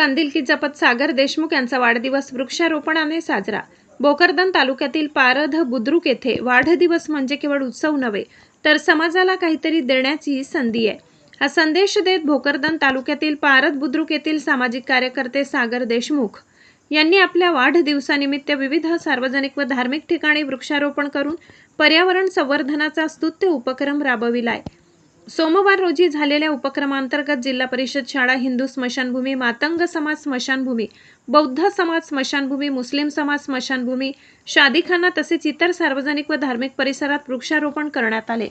बांधिलकी जपत सागर देशमुख यांचा वाढदिवस वृक्षारोपणाने साजरा। भोकरदन तालुक्यातील पारध बुद्रुक येथे वाढदिवस म्हणजे केवळ उत्सव नव्हे, तर समाजाला काहीतरी देण्याची संधी आहे। हा संदेश देत भोकरदन तालुक्यातील पारध बुद्रुक येथील सामाजिक कार्यकर्ते सागर देशमुख यांनी आपल्या वाढदिवसानिमित्त विविध सार्वजनिक व धार्मिक ठिकाणी वृक्षारोपण करून पर्यावरण संवर्धनाचा स्तुत्य उपक्रम राबविलाय। सोमवार रोजी झालेल्या उपक्रमांतर्गत जिल्हा परिषद शाळा, हिंदू स्मशानभूमी, मातंग समाज स्मशानभूमी, बौद्ध समाज स्मशानभूमी, मुस्लिम समाज स्मशानभूमी, शादीखाना तसेच इतर सार्वजनिक व धार्मिक परिसरात वृक्षारोपण करण्यात आले।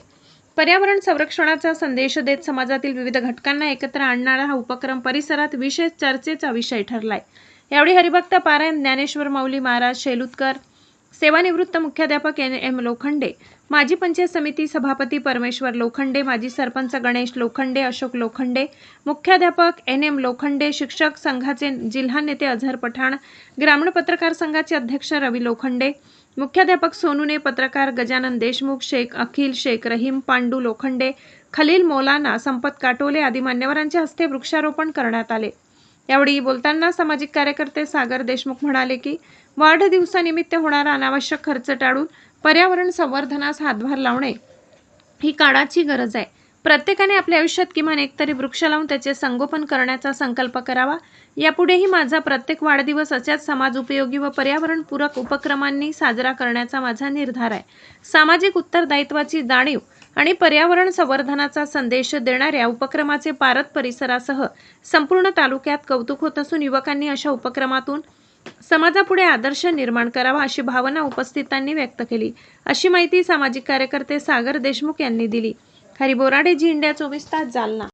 पर्यावरण संरक्षणाचा संदेश देत समाजातील विविध घटकांना एकत्र आणणारा हा उपक्रम परिसरात विशेष चर्चेचा विषय ठरलाय। यावेळी हरिभक्त पारायण ज्ञानेश्वर माऊली महाराज शेलुतकर, सेवानिवृत्त मुख्याध्यापक एम लोखंडे, माजी पंचायत समिती सभापती परमेश्वर लोखंडे, माजी सरपंच गणेश लोखंडे, अशोक लोखंडे, मुख्याध्यापक एम लोखंडे, शिक्षक संघाचे जिल्हा नेते अझर पठाण, ग्रामीण पत्रकार संघाचे अध्यक्ष रवी लोखंडे, मुख्याध्यापक सोनूने, पत्रकार गजानन देशमुख, शेख अखिल, शेख रहीम, पांडू लोखंडे, खलील मौलाना, संपत काटोले आदी मान्यवरांच्या हस्ते वृक्षारोपण करण्यात आले। यावेळी बोलताना सामाजिक कार्यकर्ते सागर देशमुख म्हणाले की वाढदिवसानिमित्त होणारा अनावश्यक खर्च टाळून पर्यावरण संवर्धनास हातभार लावणे ही काळाची गरज आहे। प्रत्येकाने आपल्या आयुष्यात किमान एकतरी वृक्ष लावून त्याचे संगोपन करण्याचा संकल्प करावा। यापुढेही माझा प्रत्येक वाढदिवस अशाच समाज उपयोगी व पर्यावरणपूरक उपक्रमांनी साजरा करण्याचा माझा निर्धार आहे। सामाजिक उत्तरदायित्वाची जाणीव आणि पर्यावरण संवर्धनाचा संदेश देणाऱ्या उपक्रमाचे पारध परिसरासह संपूर्ण तालुक्यात कौतुक होत असून युवकांनी अशा उपक्रमातून समाजापुढे आदर्श निर्माण करावा अशी भावना उपस्थितांनी व्यक्त केली। अशी माहिती सामाजिक कार्यकर्ते सागर देशमुख यांनी दिली। हरी बोराडे, जी इंडिया 24 तास, जालना।